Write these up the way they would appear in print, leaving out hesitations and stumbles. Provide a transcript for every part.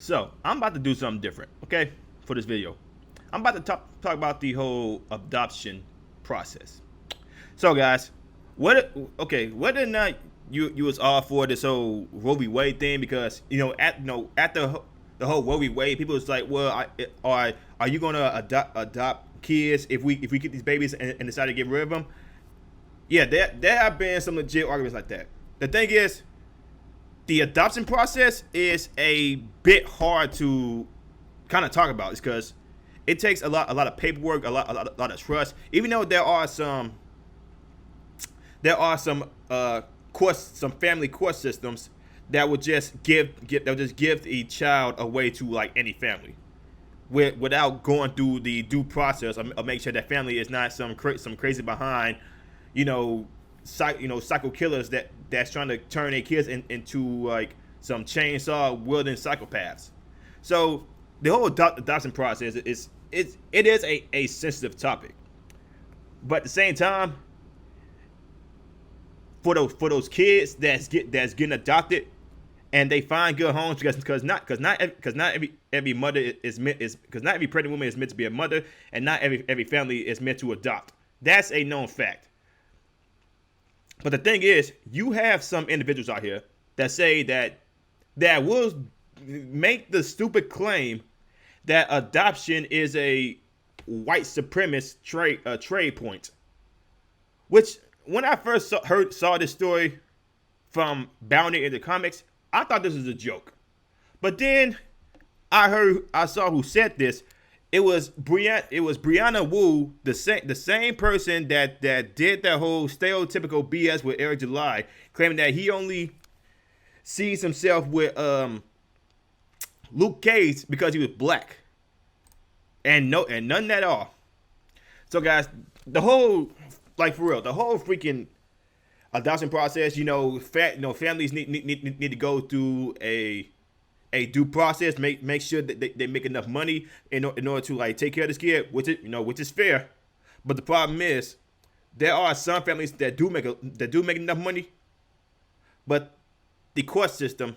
So I'm about to do something different, okay, for this video. I'm about to talk about the whole adoption process. So guys, whether or not you was all for this whole Roe v. Wade thing, because after the whole Roe v. Wade, people was like, well, are you gonna adopt kids if we get these babies and decide to get rid of them? Yeah, there have been some legit arguments like that. The thing is, the adoption process is a bit hard to kind of talk about, because it takes a lot of paperwork, a lot of trust. Even though some family court systems that would just give a child away to like any family, without going through the due process of make sure that family is not some crazy behind, you know, psycho killers that's trying to turn their kids into like some chainsaw wielding psychopaths. So the whole adoption process is a sensitive topic, but at the same time, for those kids that's getting adopted and they find good homes, because not every mother is meant is because not every pregnant woman is meant to be a mother, and not every family is meant to adopt. That's a known fact. But the thing is, you have some individuals out here that say that will make the stupid claim that adoption is a white supremacist trade point. Which, when I first saw this story from Bounty in the comics, I thought this was a joke. But then I saw who said this. It was Brianna Wu, the same person that did that whole stereotypical BS with Eric July, claiming that he only sees himself with Luke Cage because he was black, and none at all. So guys, the whole, like, for real, the whole freaking adoption process, families need to go through a due process, make sure that they make enough money in order to like take care of this kid, which is fair. But the problem is, there are some families that do make enough money, but the court system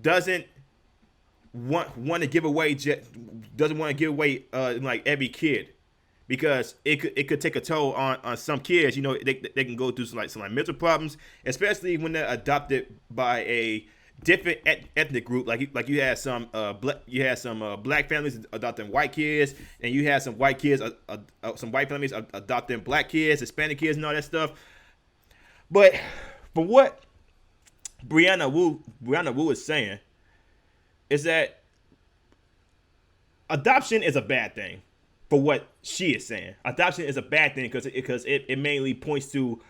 doesn't want to give away like every kid, because it could take a toll on some kids. They can go through some mental problems, especially when they're adopted by a different ethnic group. Like you had some black families adopting white kids, and you had some white families adopting black kids, Hispanic kids, and all that stuff. But for what Brianna Wu is saying is that adoption is a bad thing. For what she is saying, adoption is a bad thing because it mainly points to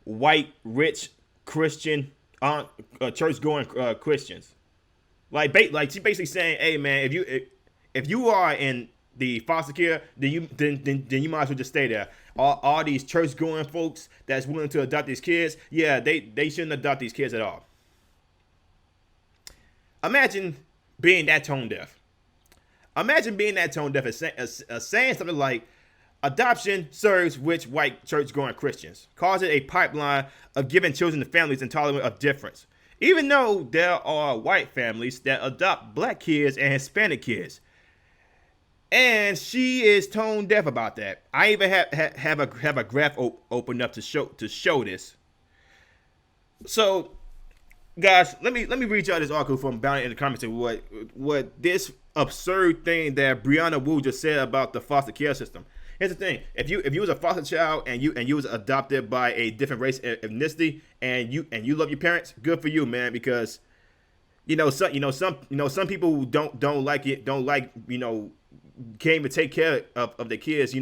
white, rich, Christian, church going Christians. Like she basically saying, hey man, if you are in the foster care, then you might as well just stay there. All these church going folks that's willing to adopt these kids, yeah, they shouldn't adopt these kids at all. Imagine being that tone deaf. Imagine being that tone deaf and saying something like, adoption serves rich white church-going Christians, causing a pipeline of giving children to families intolerant of difference. Even though there are white families that adopt black kids and Hispanic kids. And she is tone deaf about that. I even have a graph open up to show this. So, guys, let me read y'all this article from Bounty in the comments of what this absurd thing that Brianna Wu just said about the foster care system. Here's the thing: if you was a foster child and you was adopted by a different race, ethnicity, and you love your parents, good for you, man. Because some people don't like can't even take care of the kids.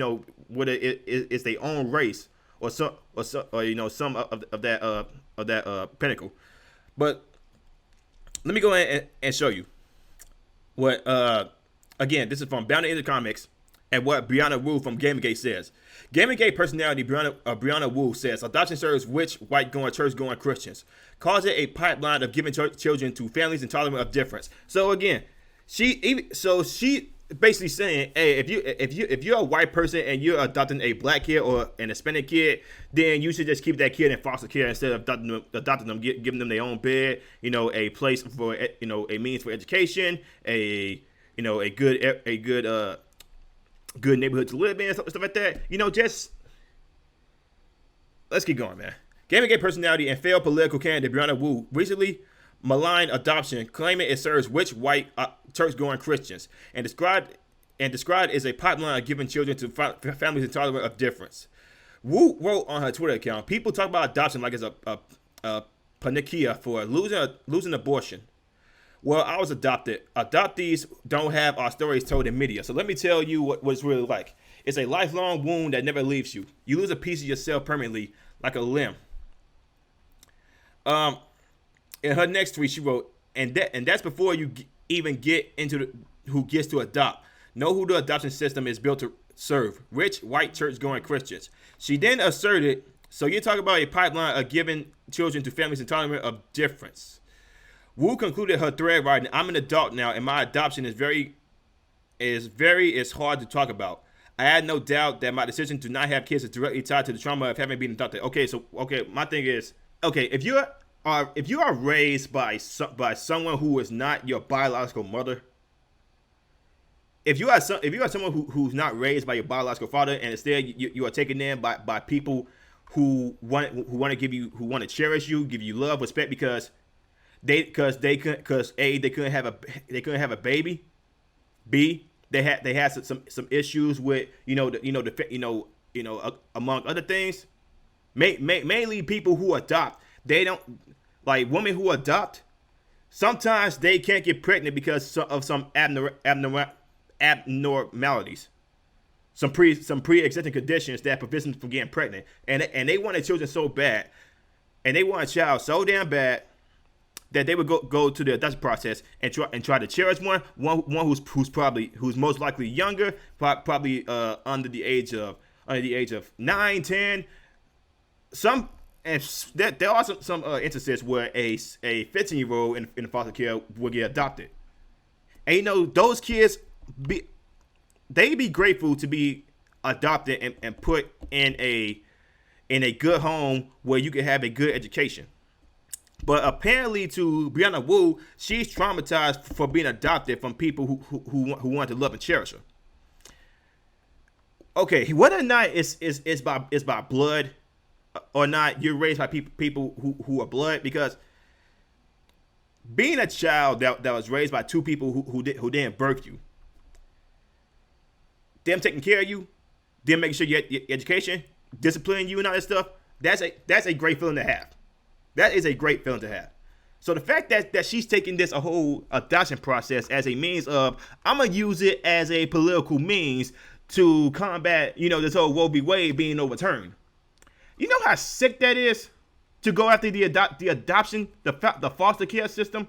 Whether it's their own race or some of that pinnacle. But let me go ahead and show you what, again, this is from Bounty in the Comics, and what Brianna Wu from Gamergate says. Gamergate personality Brianna Wu says, adoption serves rich, white-going, church-going Christians, causing a pipeline of giving children to families intolerant of difference. So again, she basically saying, hey, if you're a white person and you're adopting a black kid or an Hispanic kid, then you should just keep that kid in foster care instead of adopting them, giving them their own bed, a place for, a means for education, a good neighborhood to live in, stuff like that. Just let's keep going, man. Gamergate personality and failed political candidate Brianna Wu recently maligned adoption, claiming it serves rich white church-going Christians, and described as a pipeline of giving children to families intolerant of difference. Wu wrote on her Twitter account, "People talk about adoption like it's a panacea for losing abortion. Well, I was adopted. Adoptees don't have our stories told in media. So let me tell you what it's really like. It's a lifelong wound that never leaves you. You lose a piece of yourself permanently, like a limb." In her next tweet, she wrote, and that's before you even get into who gets to adopt. Know who the adoption system is built to serve: rich, white, church-going Christians. She then asserted, so you're talking about a pipeline of giving children to families intolerant of difference. Wu concluded her thread writing, "I'm an adult now, and my adoption is hard to talk about. I had no doubt that my decision to not have kids is directly tied to the trauma of having been adopted." My thing is, if you are raised by someone who is not your biological mother, if you are someone who's not raised by your biological father, and instead you are taken in by people who want to cherish you, give you love, respect, because they couldn't have a baby. B, they had some issues with among other things. Mainly people who adopt, they don't like women who adopt. Sometimes they can't get pregnant because of some abnormalities, some pre-existing conditions that prevent them from getting pregnant, and they want their children so bad, and they want a child so damn bad that they would go to the adoption process and try to cherish one who's most likely younger, probably under the age of 9, 10. There are some instances where a 15-year-old in foster care will get adopted, and those kids be grateful to be adopted and put in a good home where you can have a good education. But apparently, to Brianna Wu, she's traumatized for being adopted from people who want to love and cherish her. Okay, whether or not it's by blood or not, you're raised by people who are blood, because being a child that was raised by two people who didn't birth you, them taking care of you, them making sure you get your education, disciplining you and all that stuff, that's a great feeling to have. That is a great feeling to have. So the fact that she's taking this a whole adoption process as a means of, I'm gonna use it as a political means to combat, this whole Roe v. Wade being overturned. You know how sick that is to go after the adoption, the foster care system,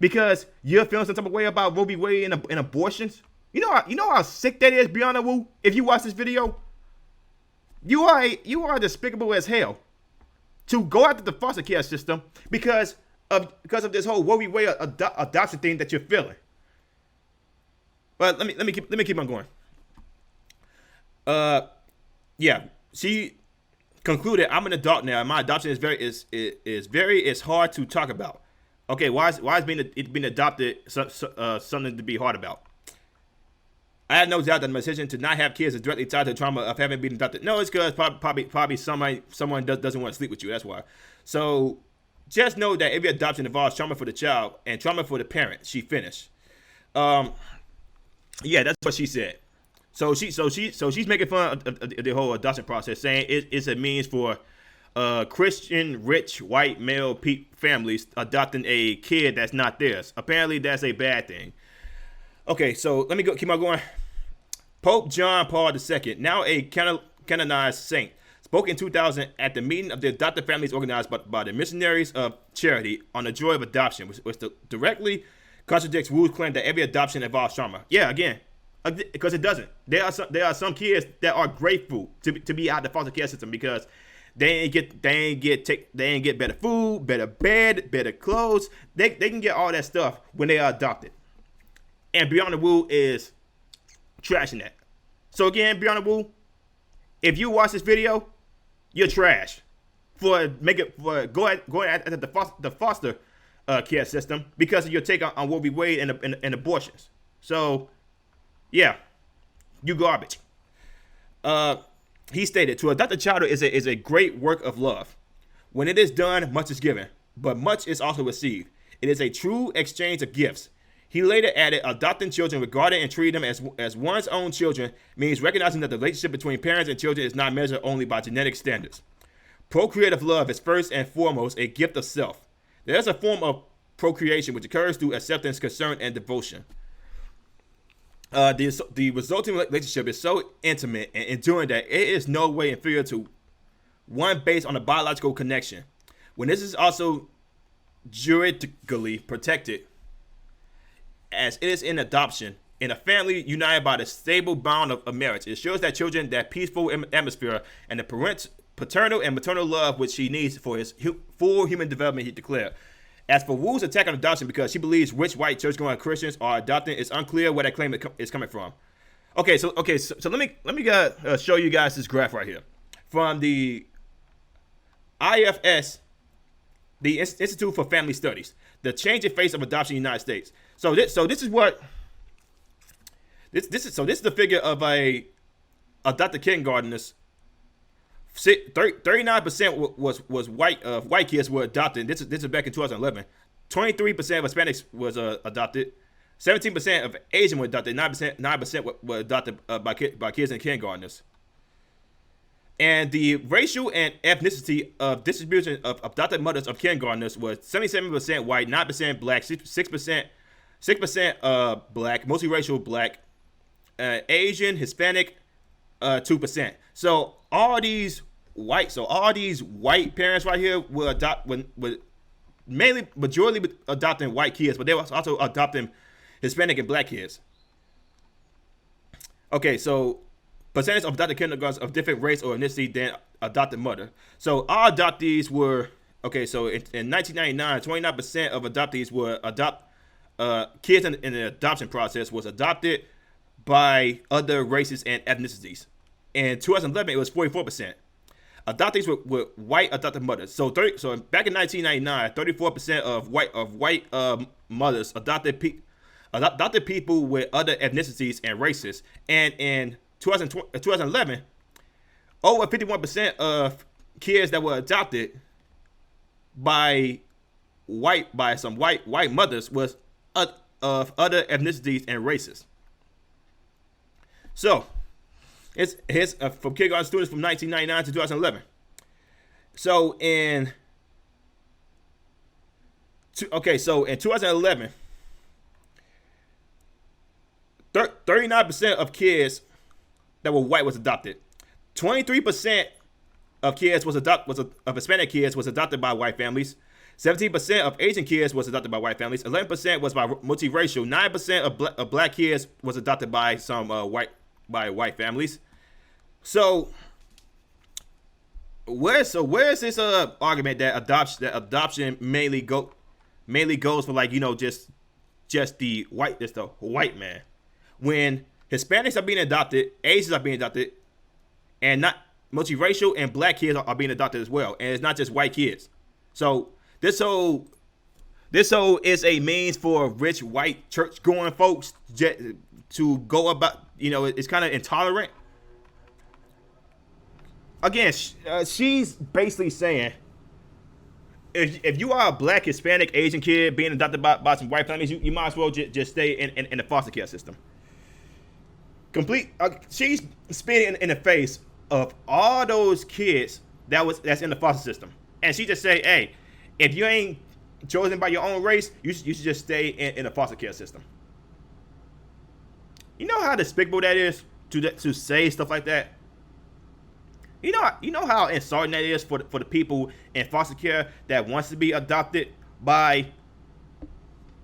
because you're feeling some type of way about Roe v. Wade and abortions. You know how sick that is, Brianna Wu. If you watch this video, you are despicable as hell to go after the foster care system because of this whole Roe v. Wade adoption thing that you're feeling. But let me keep on going. Yeah, she concluded, "I'm an adult now, and my adoption is hard to talk about." Okay, why is being adopted something to be hard about? "I have no doubt that my decision to not have kids is directly tied to the trauma of having been adopted." No, it's because probably someone doesn't want to sleep with you. That's why. So just know that every adoption involves trauma for the child and trauma for the parent. She finished. Yeah, that's what she said. So she's making fun of the whole adoption process, saying it's a means for Christian, rich, white male families adopting a kid that's not theirs. Apparently, that's a bad thing. Okay, so let me keep on going. Pope John Paul II, now a canonized saint, spoke in 2000 at the meeting of the adopted families organized by the Missionaries of Charity on the joy of adoption, which directly contradicts Wu's claim that every adoption involves trauma. Yeah, again, because it doesn't. There are some kids that are grateful to be out of the foster care system because they ain't get better food, better bed, better clothes. They can get all that stuff when they are adopted. And Brianna Wu is trashing that. So again, Brianna Wu, if you watch this video, you're trash for going at the foster care system because of your take on Roe v. Wade and abortions. So, yeah, you garbage. He stated, to adopt a child is a great work of love. When it is done, much is given, but much is also received. It is a true exchange of gifts. He later added, adopting children, regarding and treating them as one's own children, means recognizing that the relationship between parents and children is not measured only by genetic standards. Procreative love is first and foremost a gift of self. There is a form of procreation which occurs through acceptance, concern, and devotion. The resulting relationship is so intimate and enduring that it is no way inferior to one based on a biological connection. When this is also juridically protected, as it is in adoption, in a family united by the stable bond of marriage, it shows that children that peaceful atmosphere and the paternal and maternal love which he needs for his full human development, he declared. As for Wu's attack on adoption because she believes rich white church-going Christians are adopting, it's unclear where that claim is coming from. So let me show you guys this graph right here from the IFS, the Institute for Family Studies, the changing face of adoption in the United States. So this is the figure of a adopted kindergartners. 39% was white kids were adopted. This is back in 2011. 23% of Hispanics was adopted. 17% of Asian were adopted. 9% were adopted by kids in kindergartners. And the racial and ethnicity of distribution of adopted mothers of kindergartners was 77% white, 9% black, 6% black, mostly racial black, Asian, Hispanic, 2%. So all these white parents right here will mainly majority adopting white kids, but they were also adopting Hispanic and black kids. Okay, so percentage of adopted kindergartens of different race or ethnicity than adopted mother. So our adoptees were so in 1999, 29% of adoptees were kids in the adoption process was adopted by other races and ethnicities. In 2011, it was 44%. Adoptees were white adopted mothers. So back in 1999, 34% of white mothers adopted people with other ethnicities and races. And in 2011, over 51% of kids that were adopted by some white mothers was of other ethnicities and races. So it's from kindergarten students from 1999 to 2011. So in 2011, 39% of kids that were white was adopted. 23% of kids of Hispanic kids was adopted by white families. 17% of Asian kids was adopted by white families. 11% was by multiracial. 9% of black kids was adopted by some white families. So where's this argument that adoption mainly goes for just the white man, when Hispanics are being adopted, Asians are being adopted, and not multiracial and black kids are being adopted as well, and it's not just white kids. So this whole is a means for rich white church going folks to go about, it's kind of intolerant. Again, she's basically saying, if you are a black, Hispanic, Asian kid being adopted by some white families, you might as well just stay in the foster care system. She's spitting in the face of all those kids that's in the foster system, and she just say, hey, if you ain't chosen by your own race, you should just stay in the foster care system. You know how despicable that is to say stuff like that. You know how insulting that is for the people in foster care that wants to be adopted by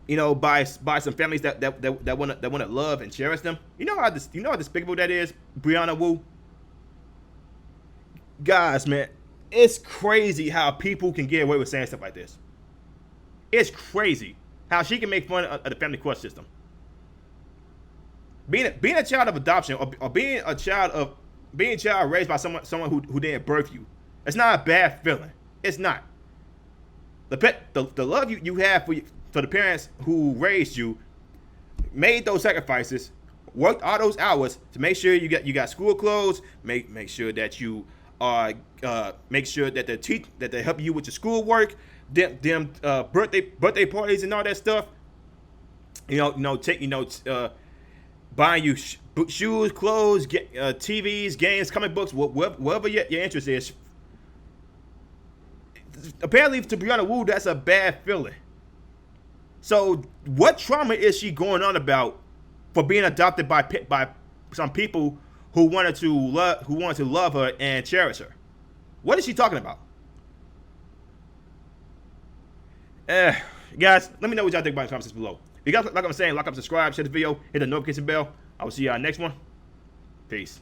some families that want to love and cherish them. You know how despicable that is, Brianna Wu. Guys, man, it's crazy how people can get away with saying stuff like this. It's crazy how she can make fun of the family court system. being a child of adoption, or being a child raised by someone who didn't birth you. It's not a bad feeling. It's not. The love you have for the parents who raised you, made those sacrifices, worked all those hours to make sure you got school clothes, make sure that you are make sure that they help you with your schoolwork, them birthday parties and all that stuff. Buying you shoes, clothes, TVs, games, comic books, whatever your interest is. Apparently, to Brianna Wu, that's a bad feeling. So, what trauma is she going on about for being adopted by some people who wanted to love her and cherish her? What is she talking about? Guys, let me know what y'all think about in the comments below. If you guys, like I'm saying, like, subscribe, share the video, hit the notification bell. I will see y'all next one. Peace.